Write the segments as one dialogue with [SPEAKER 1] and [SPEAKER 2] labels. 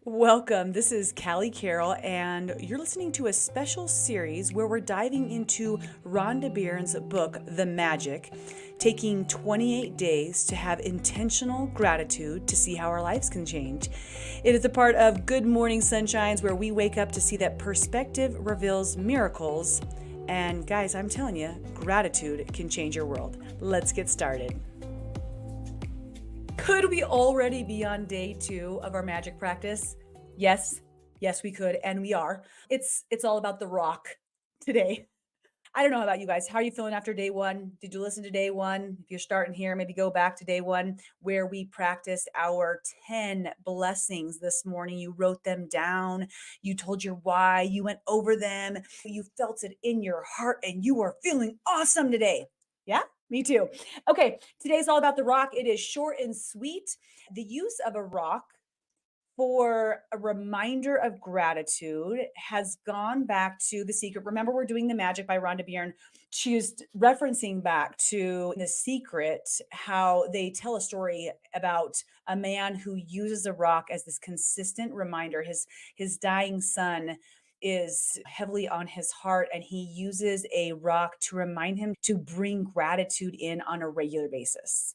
[SPEAKER 1] Welcome. This is Callie Carroll, and you're listening to a special series where we're diving into Rhonda Byrne's book, The Magic, taking 28 days to have intentional gratitude to see how our lives can change. It is a part of Good Morning Sunshines where we wake up to see that perspective reveals miracles. And guys, I'm telling you, gratitude can change your world. Let's get started. Could we already be on day 2 of our magic practice? Yes, yes, we could, and we are. It's all about the rock today. I don't know about you guys. How are you feeling after day 1? Did you listen to day 1? If you're starting here, maybe go back to day 1 where we practiced our 10 blessings this morning. You wrote them down. You told your why. You went over them. You felt it in your heart and you are feeling awesome today. Yeah? Me too. Okay, today's all about the rock. It is short and sweet. The use of a rock for a reminder of gratitude has gone back to The Secret. Remember, we're doing The Magic by Rhonda Byrne. She's referencing back to The Secret, how they tell a story about a man who uses a rock as this consistent reminder. His dying son is heavily on his heart, and he uses a rock to remind him to bring gratitude in on a regular basis.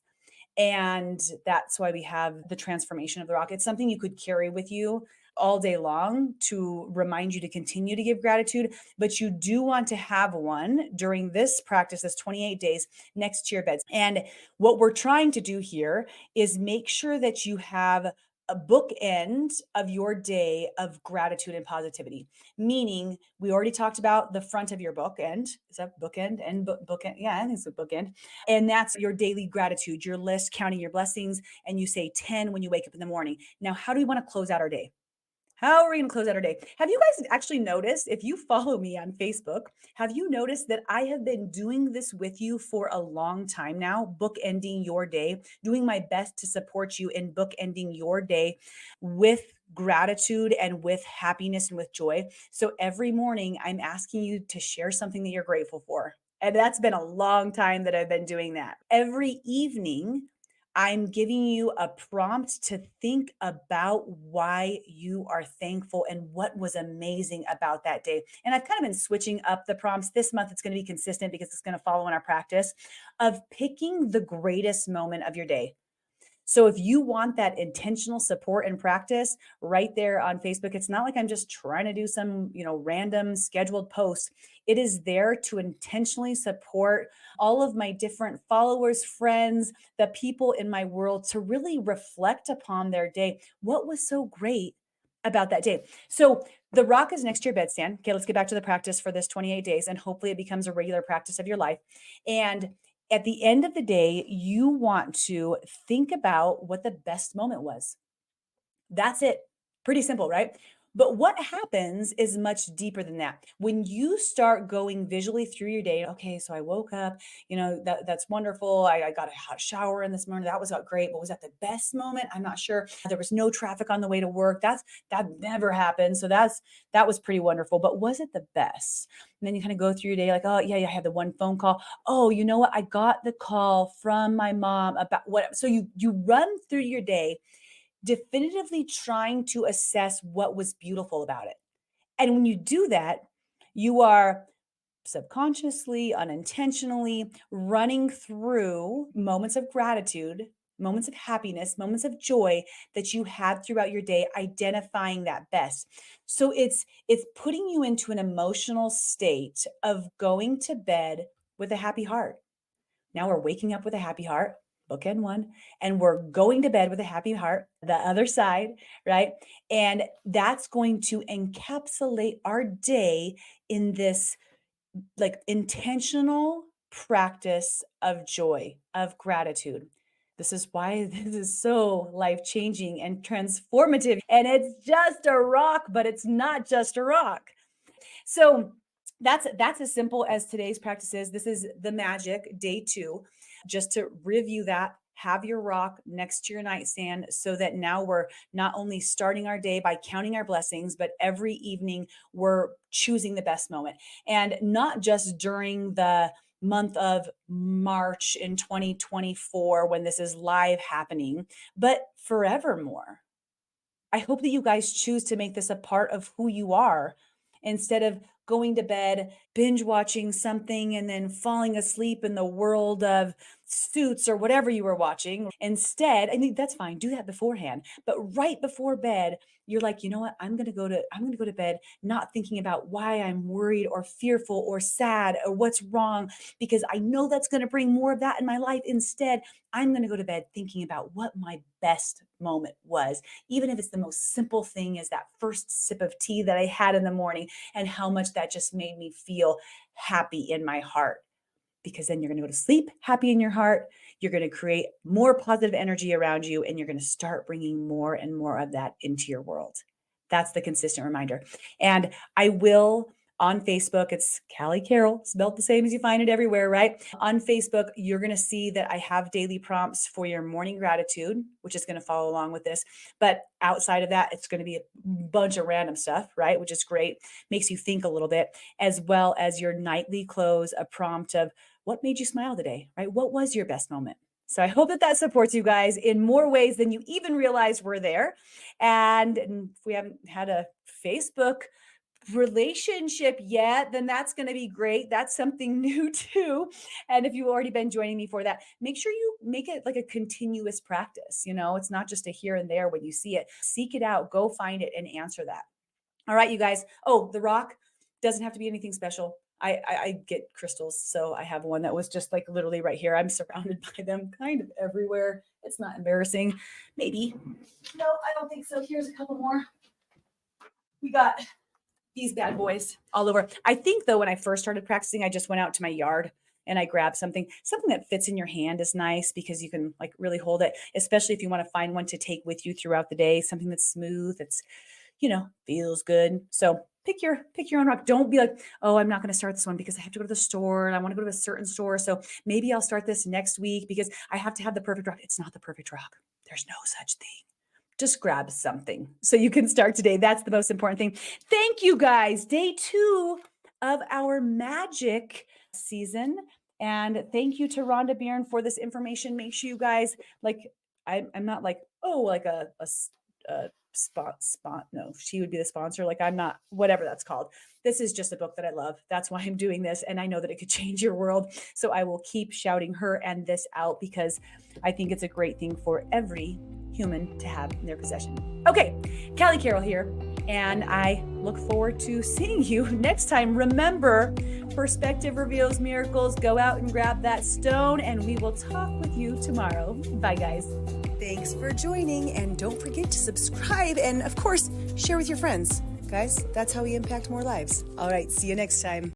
[SPEAKER 1] And that's why we have the transformation of the rock. It's something you could carry with you all day long to remind you to continue to give gratitude, but you do want to have one during this practice, this 28 days next to your beds. And what we're trying to do here is make sure that you have a bookend of your day of gratitude and positivity. Meaning, we already talked about the front of your bookend. Is that bookend and bookend? Yeah, I think it's a bookend. And that's your daily gratitude, your list, counting your blessings. And you say 10 when you wake up in the morning. Now, how do we want to close out our day? How are we going to close out our day? Have you guys actually noticed, if you follow me on Facebook, have you noticed that I have been doing this with you for a long time now, bookending your day, doing my best to support you in bookending your day with gratitude and with happiness and with joy. So every morning, I'm asking you to share something that you're grateful for. And that's been a long time that I've been doing that. Every evening, I'm giving you a prompt to think about why you are thankful and what was amazing about that day. And I've kind of been switching up the prompts. This month, it's going to be consistent because it's going to follow in our practice of picking the greatest moment of your day. So if you want that intentional support and practice right there on Facebook, it's not like I'm just trying to do some, random scheduled post. It is there to intentionally support all of my different followers, friends, the people in my world to really reflect upon their day. What was so great about that day? So the rock is next to your bedstand. Okay, let's get back to the practice for this 28 days, and hopefully it becomes a regular practice of your life. And at the end of the day, you want to think about what the best moment was. That's it. Pretty simple, right? But what happens is much deeper than that. When you start going visually through your day, okay, so I woke up, that's wonderful. I got a hot shower in this morning. That was great. But was that the best moment? I'm not sure. There was no traffic on the way to work. That never happened. So that was pretty wonderful. But was it the best? And then you kind of go through your day like, oh yeah, I had the one phone call. Oh, you know what? I got the call from my mom about what. So you run through your day definitively trying to assess what was beautiful about it. And when you do that, you are subconsciously, unintentionally running through moments of gratitude, moments of happiness, moments of joy that you had throughout your day, identifying that best. So it's putting you into an emotional state of going to bed with a happy heart. Now we're waking up with a happy heart, bookend one, and we're going to bed with a happy heart, the other side, right? And that's going to encapsulate our day in this like intentional practice of joy, of gratitude. This is why this is so life changing and transformative. And it's just a rock, but it's not just a rock. So that's as simple as today's practice is. This is the magic day 2. Just to review that, have your rock next to your nightstand so that now we're not only starting our day by counting our blessings, but every evening we're choosing the best moment. And not just during the month of March in 2024 when this is live happening, but forevermore. I hope that you guys choose to make this a part of who you are instead of going to bed, binge watching something, and then falling asleep in the world of Suits or whatever you were watching. Instead, I mean, that's fine. Do that beforehand. But right before bed, you're like, you know what? I'm going to go to bed not thinking about why I'm worried or fearful or sad or what's wrong, because I know that's going to bring more of that in my life. Instead, I'm going to go to bed thinking about what my best moment was, even if it's the most simple thing as that first sip of tea that I had in the morning, and how much that just made me feel happy in my heart. Because then you're going to go to sleep happy in your heart. You're going to create more positive energy around you, and you're going to start bringing more and more of that into your world. That's the consistent reminder. And I will on Facebook, it's Callie Carroll, spelled the same as you find it everywhere, right? On Facebook, you're going to see that I have daily prompts for your morning gratitude, which is going to follow along with this. But outside of that, it's going to be a bunch of random stuff, right? Which is great. Makes you think a little bit, as well as your nightly close, a prompt of what made you smile today, right? What was your best moment? So I hope that that supports you guys in more ways than you even realize were there. And if we haven't had a Facebook relationship yet, then that's going to be great. That's something new too. And if you've already been joining me for that, make sure you make it like a continuous practice. You know, it's not just a here and there when you see it. Seek it out, go find it and answer that. All right, you guys. Oh, the rock doesn't have to be anything special. I get crystals, so I have one that was just like literally right here. I'm surrounded by them kind of everywhere. It's not embarrassing. Maybe. No, I don't think so. Here's a couple more. We got these bad boys all over. I think though, when I first started practicing, I just went out to my yard and I grabbed something. Something that fits in your hand is nice because you can like really hold it, especially if you want to find one to take with you throughout the day. Something that's smooth, that's, feels good. So pick your own rock. Don't be like, oh, I'm not going to start this one because I have to go to the store and I want to go to a certain store. So maybe I'll start this next week because I have to have the perfect rock. It's not the perfect rock. There's no such thing. Just grab something so you can start today. That's the most important thing. Thank you guys. Day 2 of our magic season. And thank you to Rhonda Byrne for this information. Make sure you guys I'm not like, oh, like a spot. No, she would be the sponsor. Like I'm not, whatever that's called. This is just a book that I love. That's why I'm doing this. And I know that it could change your world. So I will keep shouting her and this out because I think it's a great thing for every human to have in their possession. Okay, Callie Carroll here, and I look forward to seeing you next time. Remember, perspective reveals miracles. Go out and grab that stone, and we will talk with you tomorrow. Bye, guys. Thanks for joining, and don't forget to subscribe and, of course, share with your friends. Guys, that's how we impact more lives. All right, see you next time.